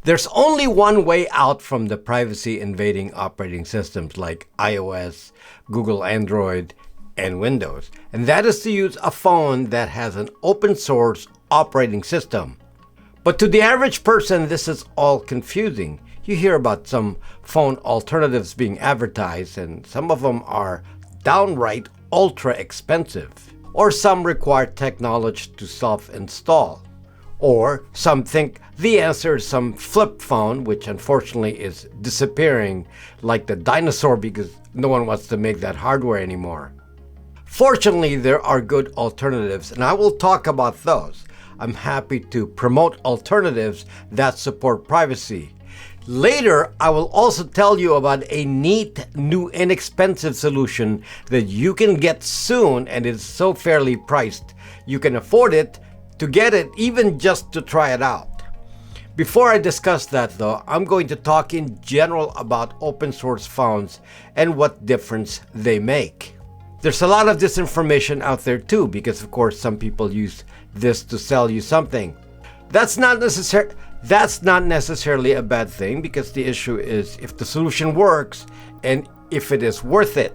There's only one way out from the privacy-invading operating systems like iOS, Google Android, and Windows, and that is to use a phone that has an open-source operating system. But to the average person, this is all confusing. You hear about some phone alternatives being advertised, and some of them are downright ultra expensive. Or some require technology to self-install. Or some think the answer is some flip phone, which unfortunately is disappearing like the dinosaur because no one wants to make that hardware anymore. Fortunately, there are good alternatives, and I will talk about those. I'm happy to promote alternatives that support privacy. Later, I will also tell you about a neat, new, inexpensive solution that you can get soon, and it's so fairly priced. You can afford it to get it, even just to try it out. Before I discuss that though, I'm going to talk in general about open source phones and what difference they make. There's a lot of disinformation out there too, because of course some people use this to sell you something. That's not necessarily a bad thing, because the issue is if the solution works and if it is worth it.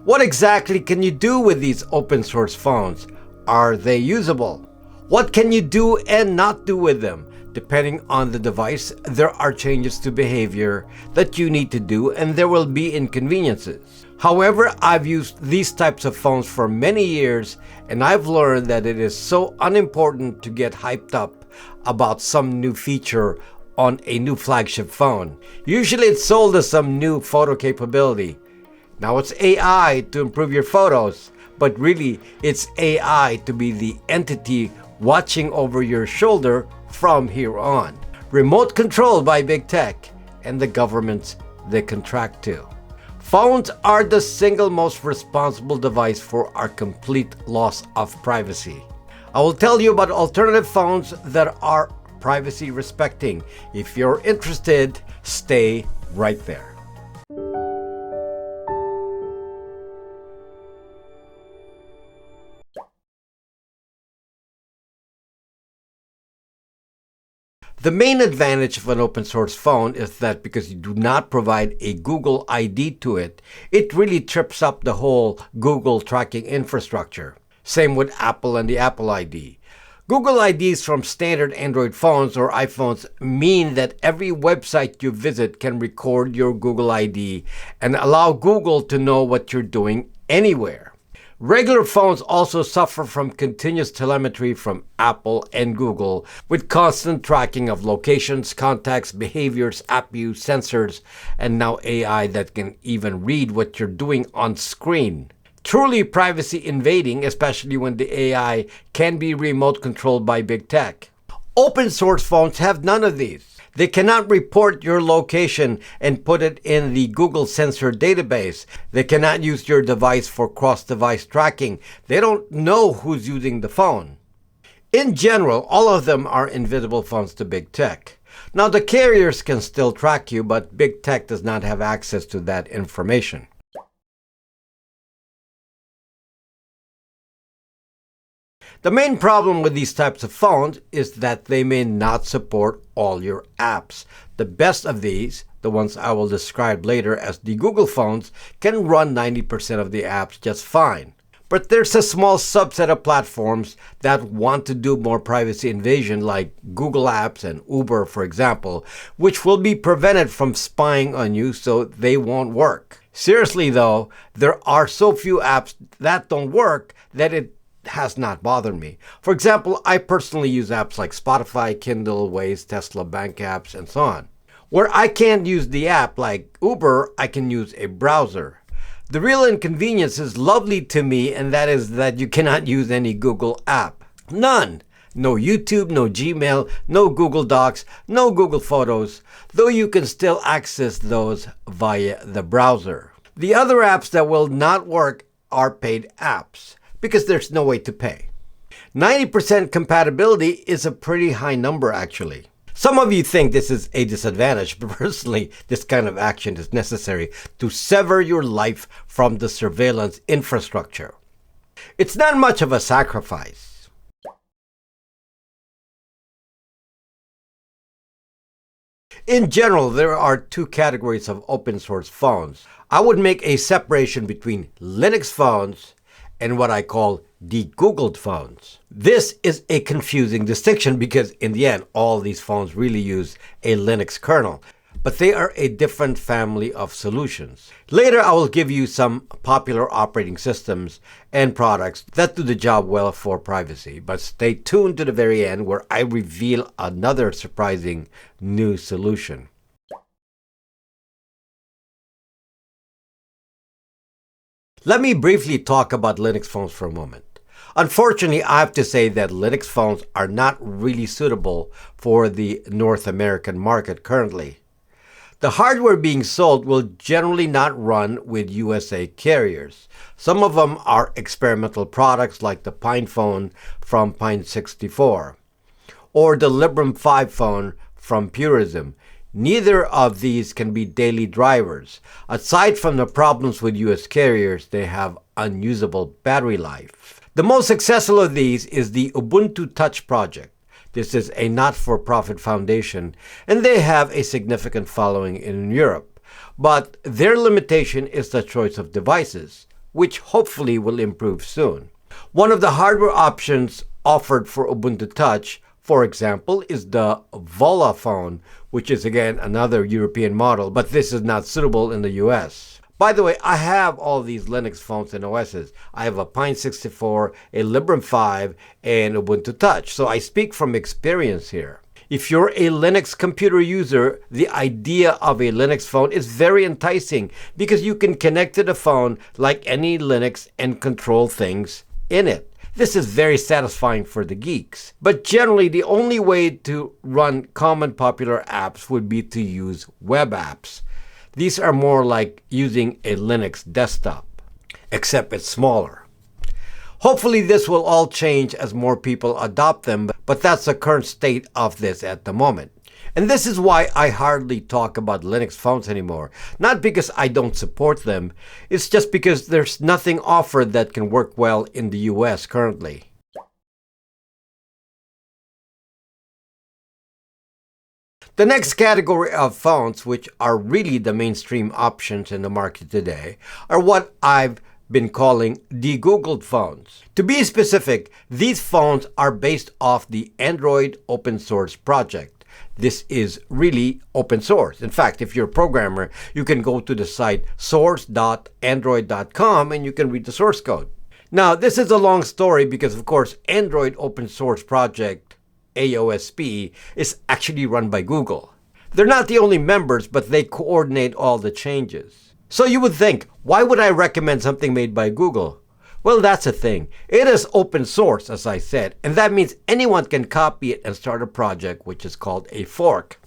What exactly can you do with these open source phones? Are they usable? What can you do and not do with them? Depending on the device, there are changes to behavior that you need to do, and there will be inconveniences. However, I've used these types of phones for many years, and I've learned that it is so unimportant to get hyped up about some new feature on a new flagship phone. Usually it's sold as some new photo capability. Now it's AI to improve your photos, but really it's AI to be the entity watching over your shoulder from here on. Remote controlled by big tech and the governments they contract to. Phones are the single most responsible device for our complete loss of privacy. I will tell you about alternative phones that are privacy respecting. If you're interested, stay right there. The main advantage of an open source phone is that because you do not provide a Google ID to it, it really trips up the whole Google tracking infrastructure. Same with Apple and the Apple ID. Google IDs from standard Android phones or iPhones mean that every website you visit can record your Google ID and allow Google to know what you're doing anywhere. Regular phones also suffer from continuous telemetry from Apple and Google, with constant tracking of locations, contacts, behaviors, app use, sensors, and now AI that can even read what you're doing on screen. Truly privacy invading, especially when the AI can be remote controlled by big tech. Open source phones have none of these. They cannot report your location and put it in the Google sensor database. They cannot use your device for cross-device tracking. They don't know who's using the phone. In general, all of them are invisible phones to big tech. Now, the carriers can still track you, but big tech does not have access to that information. The main problem with these types of phones is that they may not support all your apps. The best of these, the ones I will describe later as the Google phones, can run 90% of the apps just fine. But there's a small subset of platforms that want to do more privacy invasion, like Google Apps and Uber, for example, which will be prevented from spying on you, so they won't work. Seriously though, there are so few apps that don't work that it has not bothered me. For example, I personally use apps like Spotify, Kindle, Waze, Tesla, bank apps, and so on. Where I can't use the app like Uber, I can use a browser. The real inconvenience is lovely to me, and that is that you cannot use any Google app. None. No YouTube, no Gmail, no Google Docs, no Google Photos, though you can still access those via the browser. The other apps that will not work are paid apps, because there's no way to pay. 90% compatibility is a pretty high number, actually. Some of you think this is a disadvantage, but personally, this kind of action is necessary to sever your life from the surveillance infrastructure. It's not much of a sacrifice. In general, there are two categories of open source phones. I would make a separation between Linux phones and what I call de-Googled phones. This is a confusing distinction because in the end, all these phones really use a Linux kernel, but they are a different family of solutions. Later, I will give you some popular operating systems and products that do the job well for privacy, but stay tuned to the very end where I reveal another surprising new solution. Let me briefly talk about Linux phones for a moment. Unfortunately, I have to say that Linux phones are not really suitable for the North American market currently. The hardware being sold will generally not run with USA carriers. Some of them are experimental products like the Pine phone from Pine64 or the Librem 5 phone from Purism. Neither of these can be daily drivers. Aside from the problems with US carriers, they have unusable battery life. The most successful of these is the Ubuntu Touch project. This is a not-for-profit foundation, and they have a significant following in Europe. But their limitation is the choice of devices, which hopefully will improve soon. One of the hardware options offered for Ubuntu Touch, for example, is the Vola phone, which is again another European model, but this is not suitable in the US. By the way, I have all these Linux phones and OSs. I have a Pine64, a Librem 5, and Ubuntu Touch, so I speak from experience here. If you're a Linux computer user, the idea of a Linux phone is very enticing because you can connect to the phone like any Linux and control things in it. This is very satisfying for the geeks. But generally, the only way to run common popular apps would be to use web apps. These are more like using a Linux desktop, except it's smaller. Hopefully this will all change as more people adopt them, but that's the current state of this at the moment. And this is why I hardly talk about Linux phones anymore. Not because I don't support them, it's just because there's nothing offered that can work well in the US currently. The next category of phones, which are really the mainstream options in the market today, are what I've been calling de-Googled phones. To be specific, these phones are based off the Android open source project. This is really open source. In fact, if you're a programmer, you can go to the site source.android.com and you can read the source code. Now, this is a long story because, of course, Android open source project AOSP is actually run by Google. They're not the only members, but they coordinate all the changes. So you would think, why would I recommend something made by Google? Well, that's the thing. It is open source, as I said, and that means anyone can copy it and start a project, which is called a fork.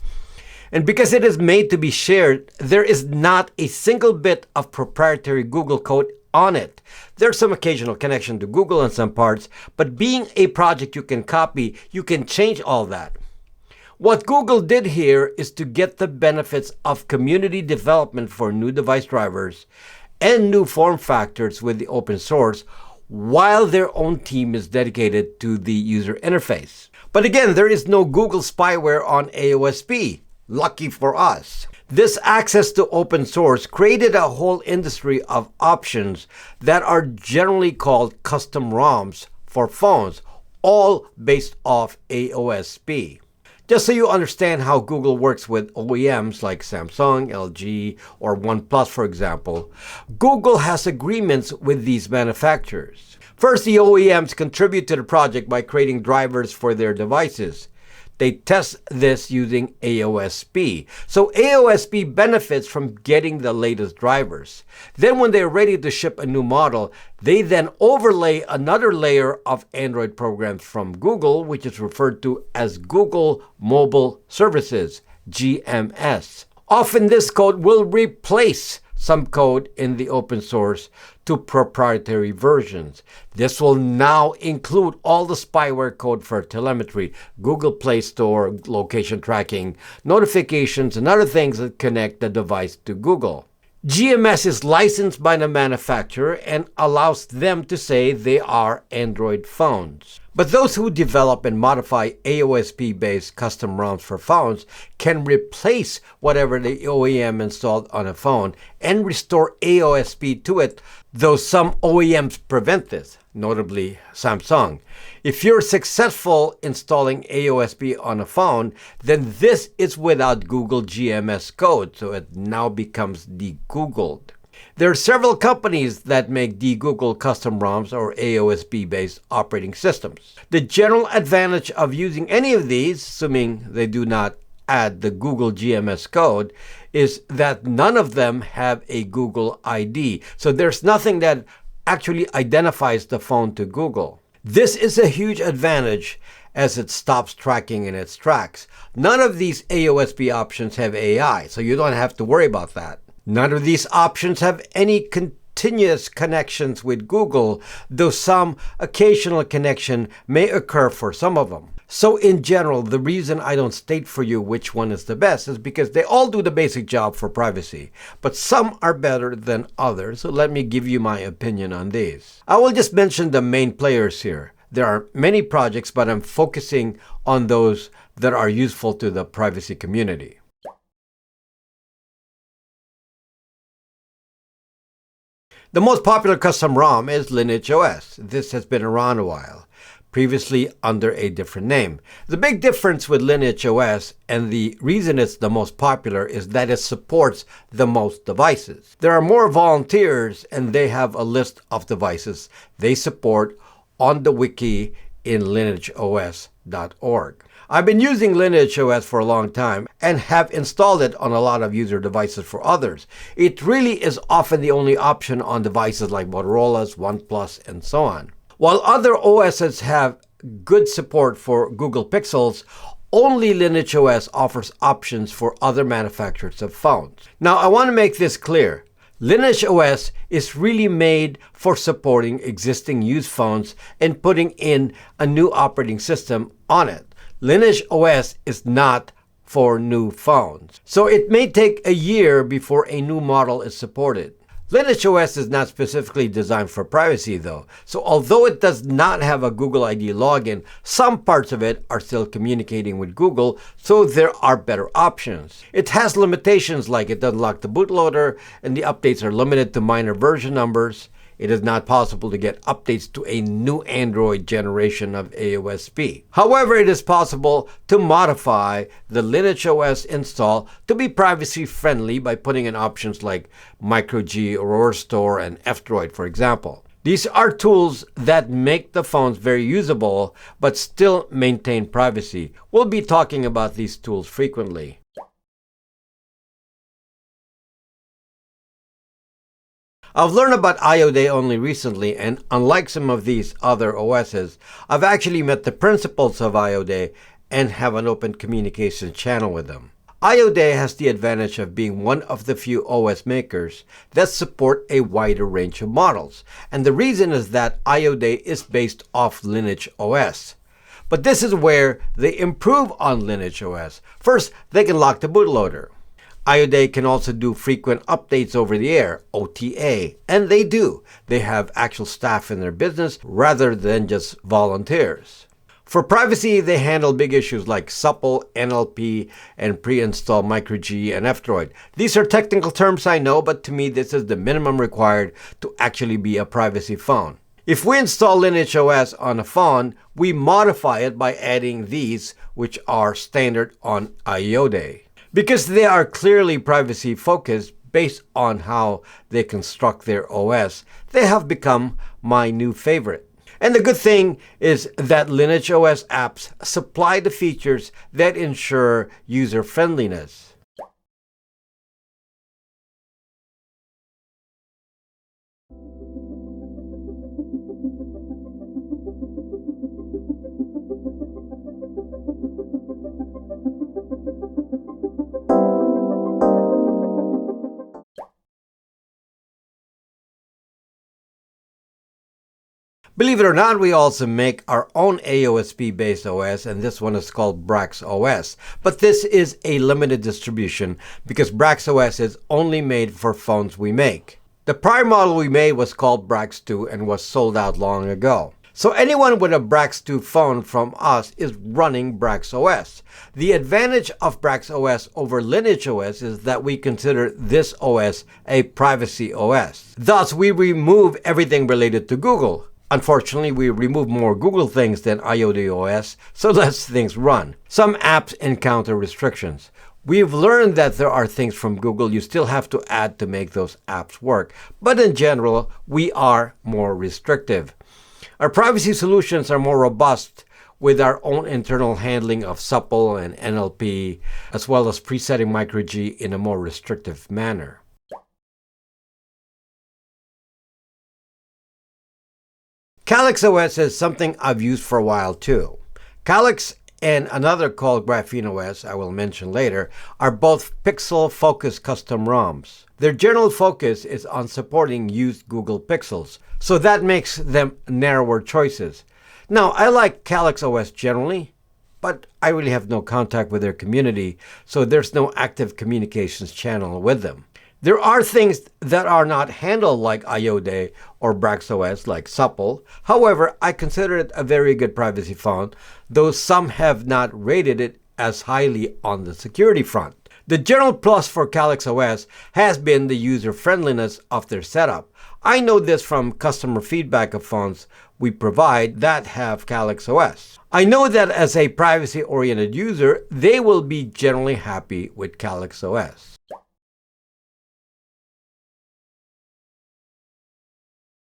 And because it is made to be shared, there is not a single bit of proprietary Google code on it. There's some occasional connection to Google on some parts, but being a project you can copy, you can change all that. What Google did here is to get the benefits of community development for new device drivers and new form factors with the open source, while their own team is dedicated to the user interface. But again, there is no Google spyware on AOSP. Lucky for us. This access to open source created a whole industry of options that are generally called custom ROMs for phones, all based off AOSP. Just so you understand how Google works with OEMs like Samsung, LG, or OnePlus, for example, Google has agreements with these manufacturers. First, the OEMs contribute to the project by creating drivers for their devices. They test this using AOSP. So AOSP benefits from getting the latest drivers. Then when they're ready to ship a new model, they then overlay another layer of Android programs from Google, which is referred to as Google Mobile Services, GMS. Often this code will replace some code in the open source to proprietary versions. This will now include all the spyware code for telemetry, Google Play Store, location tracking, notifications, and other things that connect the device to Google. GMS is licensed by the manufacturer and allows them to say they are Android phones. But those who develop and modify AOSP-based custom ROMs for phones can replace whatever the OEM installed on a phone and restore AOSP to it, though some OEMs prevent this, notably Samsung. If you're successful installing AOSP on a phone, then this is without Google GMS code, so it now becomes de-Googled. There are several companies that make de-Google custom ROMs or AOSP-based operating systems. The general advantage of using any of these, assuming they do not add the Google GMS code, is that none of them have a Google ID. So there's nothing that actually identifies the phone to Google. This is a huge advantage as it stops tracking in its tracks. None of these AOSP options have AI, so you don't have to worry about that. None of these options have any continuous connections with Google, though some occasional connection may occur for some of them. So in general, the reason I don't state for you which one is the best is because they all do the basic job for privacy, but some are better than others, so let me give you my opinion on these. I will just mention the main players here. There are many projects, but I'm focusing on those that are useful to the privacy community. The most popular custom ROM is LineageOS. This has been around a while, previously under a different name. The big difference with LineageOS, and the reason it's the most popular, is that it supports the most devices. There are more volunteers, and they have a list of devices they support on the wiki in lineageos.org. I've been using LineageOS for a long time and have installed it on a lot of user devices for others. It really is often the only option on devices like Motorola's, OnePlus, and so on. While other OSs have good support for Google Pixels, only LineageOS offers options for other manufacturers of phones. Now, I want to make this clear. LineageOS is really made for supporting existing used phones and putting in a new operating system on it. LineageOS is not for new phones, so it may take a year before a new model is supported. LineageOS is not specifically designed for privacy though, so although it does not have a Google ID login, some parts of it are still communicating with Google, so there are better options. It has limitations like it doesn't lock the bootloader, and the updates are limited to minor version numbers. It is not possible to get updates to a new Android generation of AOSP. However, it is possible to modify the LineageOS install to be privacy friendly by putting in options like microG, Aurora Store, and F-Droid, for example. These are tools that make the phones very usable but still maintain privacy. We'll be talking about these tools frequently. I've learned about Iode only recently, and unlike some of these other OSs, I've actually met the principals of Iode and have an open communication channel with them. Iode has the advantage of being one of the few OS makers that support a wider range of models, and the reason is that Iode is based off LineageOS. But this is where they improve on LineageOS. First, they can lock the bootloader. Iode can also do frequent updates over the air, OTA, and they do. They have actual staff in their business rather than just volunteers. For privacy, they handle big issues like supple, NLP, and pre-install microG and F-Droid. These are technical terms, I know, but to me this is the minimum required to actually be a privacy phone. If we install LineageOS on a phone, we modify it by adding these, which are standard on Iode. Because they are clearly privacy focused based on how they construct their OS, they have become my new favorite. And the good thing is that LineageOS apps supply the features that ensure user friendliness. Believe it or not, we also make our own AOSP-based OS, and this one is called DivestOS. But this is a limited distribution because DivestOS is only made for phones we make. The prior model we made was called Brax 2 and was sold out long ago. So anyone with a Brax 2 phone from us is running DivestOS. The advantage of DivestOS over LineageOS is that we consider this OS a privacy OS. Thus, we remove everything related to Google. Unfortunately, we remove more Google things than Iode OS, so less things run. Some apps encounter restrictions. We've learned that there are things from Google you still have to add to make those apps work, but in general, we are more restrictive. Our privacy solutions are more robust with our own internal handling of supple and NLP, as well as presetting microG in a more restrictive manner. CalyxOS is something I've used for a while too. Calyx and another called GrapheneOS, I will mention later, are both pixel-focused custom ROMs. Their general focus is on supporting used Google Pixels, so that makes them narrower choices. Now, I like CalyxOS generally, but I really have no contact with their community, so there's no active communications channel with them. There are things that are not handled like Iode or DivestOS like supple. However, I consider it a very good privacy phone, though some have not rated it as highly on the security front. The general plus for CalyxOS has been the user-friendliness of their setup. I know this from customer feedback of phones we provide that have CalyxOS. I know that as a privacy-oriented user, they will be generally happy with CalyxOS.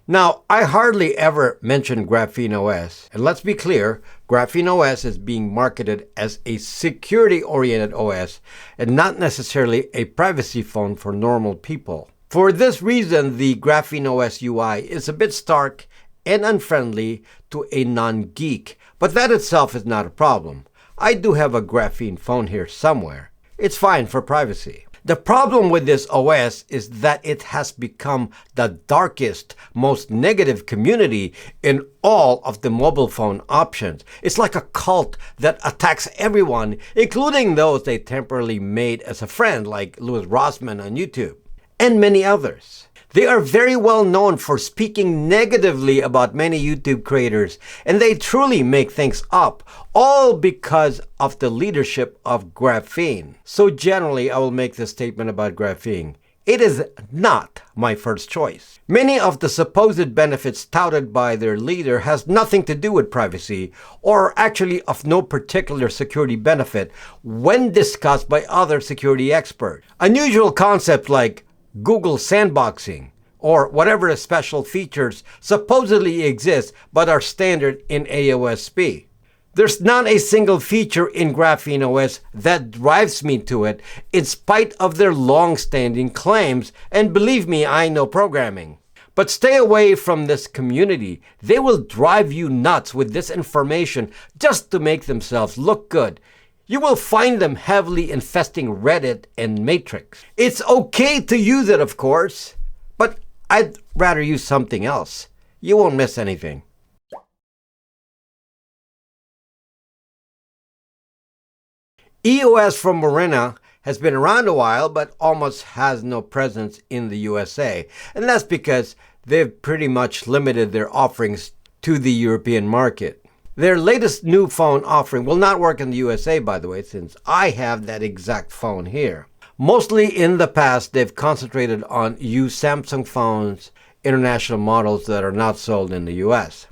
Now, I hardly ever mention GrapheneOS, and let's be clear, GrapheneOS is being marketed as a security-oriented OS and not necessarily a privacy phone for normal people. For this reason, the GrapheneOS UI is a bit stark and unfriendly to a non-geek, but that itself is not a problem. I do have a Graphene phone here somewhere. It's fine for privacy. The problem with this OS is that it has become the darkest, most negative community in all of the mobile phone options. It's like a cult that attacks everyone, including those they temporarily made as a friend, like Louis Rossmann on YouTube, and many others. They are very well known for speaking negatively about many YouTube creators, and they truly make things up, all because of the leadership of Graphene. So generally, I will make this statement about Graphene. It is not my first choice. Many of the supposed benefits touted by their leader has nothing to do with privacy, or are actually of no particular security benefit when discussed by other security experts. Unusual concepts like Google sandboxing, or whatever special features supposedly exist but are standard in AOSP. There's not a single feature in GrapheneOS that drives me to it, in spite of their long-standing claims, and believe me, I know programming. But stay away from this community. They will drive you nuts with this information just to make themselves look good. You will find them heavily infesting Reddit and Matrix. It's okay to use it, of course, but I'd rather use something else. You won't miss anything. EOS from Morena has been around a while, but almost has no presence in the USA. And that's because they've pretty much limited their offerings to the European market. Their latest new phone offering will not work in the USA, by the way, since I have that exact phone here. Mostly in the past, they've concentrated on used Samsung phones, international models that are not sold in the US.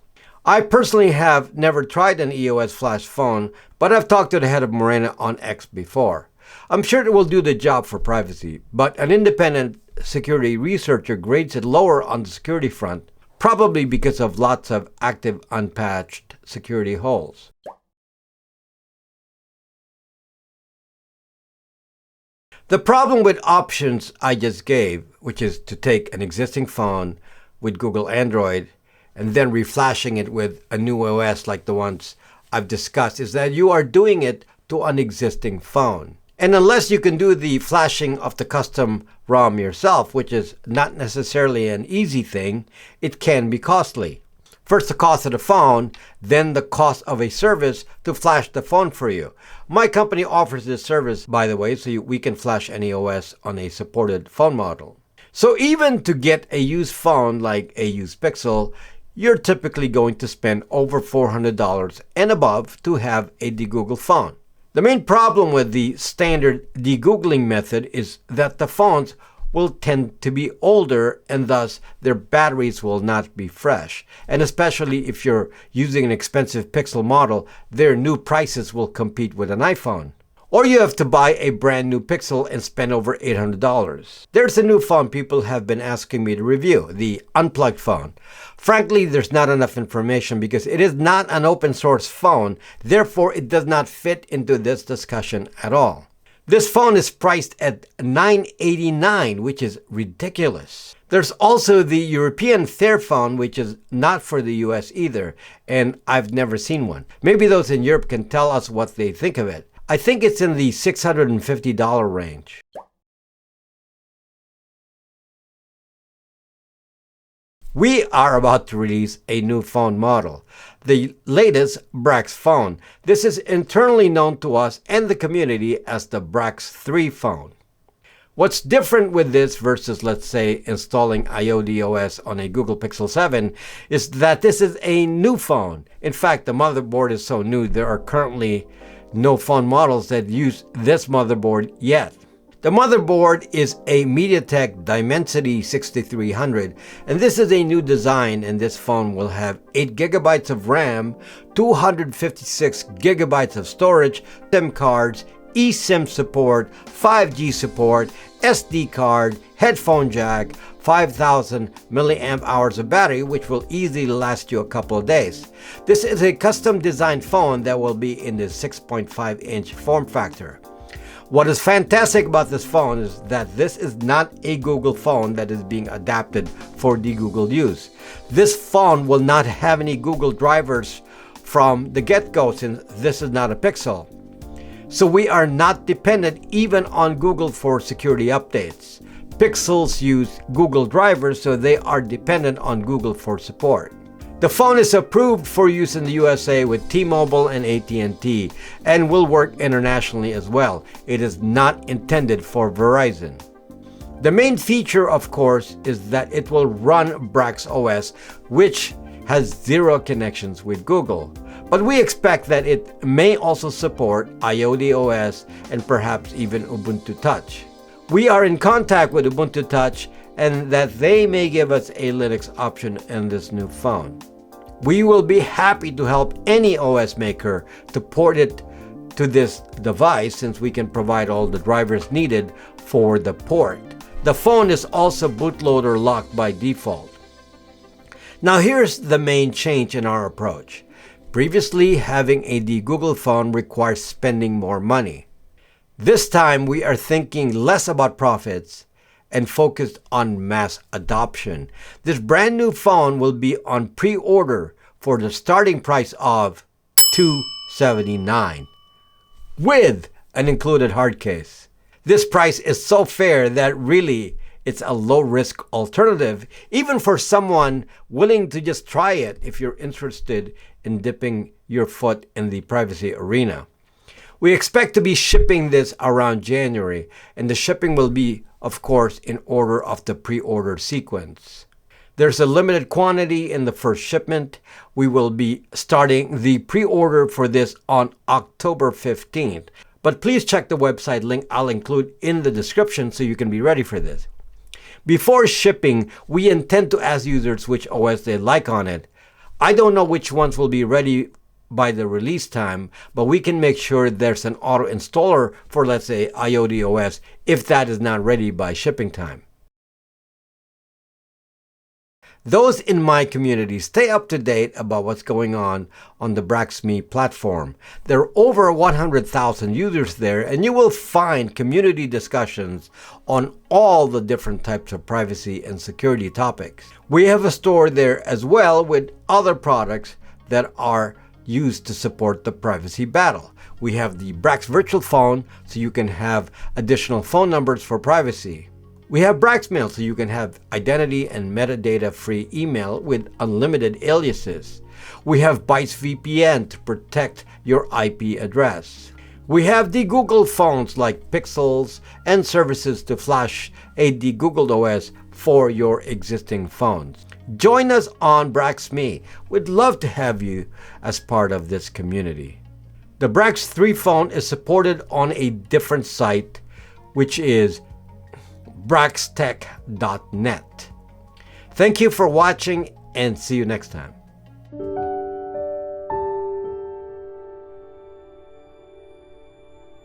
I personally have never tried an EOS flash phone, but I've talked to the head of Morena on X before. I'm sure it will do the job for privacy, but an independent security researcher grades it lower on the security front, probably because of lots of active unpatched security holes. The problem with options I just gave, which is to take an existing phone with Google Android and then reflashing it with a new OS like the ones I've discussed, is that you are doing it to an existing phone. And unless you can do the flashing of the custom ROM yourself, which is not necessarily an easy thing, it can be costly. First the cost of the phone, then the cost of a service to flash the phone for you. My company offers this service, by the way, so we can flash any OS on a supported phone model. So even to get a used phone like a used Pixel, you're typically going to spend over $400 and above to have a de-Google phone. The main problem with the standard de-Googling method is that the phones will tend to be older and thus their batteries will not be fresh. And especially if you're using an expensive Pixel model, their new prices will compete with an iPhone. Or you have to buy a brand new Pixel and spend over $800. There's a new phone people have been asking me to review, the unplugged phone. Frankly, there's not enough information because it is not an open source phone, therefore it does not fit into this discussion at all. This phone is priced at $989, which is ridiculous. There's also the European Fairphone, which is not for the US either, and I've never seen one. Maybe those in Europe can tell us what they think of it. I think it's in the $650 range. We are about to release a new phone model, the latest Brax phone. This is internally known to us and the community as the Brax 3 phone. What's different with this versus, let's say, installing Iode OS on a Google Pixel 7 is that this is a new phone. In fact, the motherboard is so new there are currently no phone models that use this motherboard yet. The motherboard is a MediaTek Dimensity 6300, and this is a new design, and this phone will have 8 GB of RAM, 256 GB of storage, SIM cards, eSIM support, 5G support, SD card, headphone jack, 5,000 milliamp hours of battery, which will easily last you a couple of days. This is a custom designed phone that will be in the 6.5-inch form factor. What is fantastic about this phone is that this is not a Google phone that is being adapted for the Google use. This phone will not have any Google drivers from the get-go since this is not a Pixel. So we are not dependent even on Google for security updates. Pixels use Google drivers, so they are dependent on Google for support. The phone is approved for use in the USA with T-Mobile and AT&T and will work internationally as well. It is not intended for Verizon. The main feature, of course, is that it will run DivestOS, which has 0 connections with Google. But we expect that it may also support Iode OS and perhaps even Ubuntu Touch. We are in contact with Ubuntu Touch and that they may give us a Linux option in this new phone. We will be happy to help any OS maker to port it to this device since we can provide all the drivers needed for the port. The phone is also bootloader locked by default. Now here's the main change in our approach. Previously, having a Google phone requires spending more money. This time, we are thinking less about profits and focused on mass adoption. This brand new phone will be on pre-order for the starting price of $279 with an included hard case. This price is so fair that really it's a low-risk alternative, even for someone willing to just try it if you're interested in dipping your foot in the privacy arena. We expect to be shipping this around January, and the shipping will be, of course, in order of the pre-order sequence. There's a limited quantity in the first shipment. We will be starting the pre-order for this on October 15th. But please check the website link I'll include in the description so you can be ready for this. Before shipping, we intend to ask users which OS they like on it. I don't know which ones will be ready by the release time, but we can make sure there's an auto installer for, let's say, Iode OS if that is not ready by shipping time. Those in my community stay up to date about what's going on the BraxMe platform. There are over 100,000 users there, and you will find community discussions on all the different types of privacy and security topics. We have a store there as well with other products that are used to support the privacy battle. We have the Brax virtual phone, so you can have additional phone numbers for privacy. We have BraxMail, so you can have identity and metadata-free email with unlimited aliases. We have Bytes VPN to protect your IP address. We have the Google phones like Pixels and services to flash a de-Googled OS for your existing phones. Join us on BraxMe. We'd love to have you as part of this community. The Brax 3 phone is supported on a different site, which is braxtech.net. Thank you for watching and see you next time.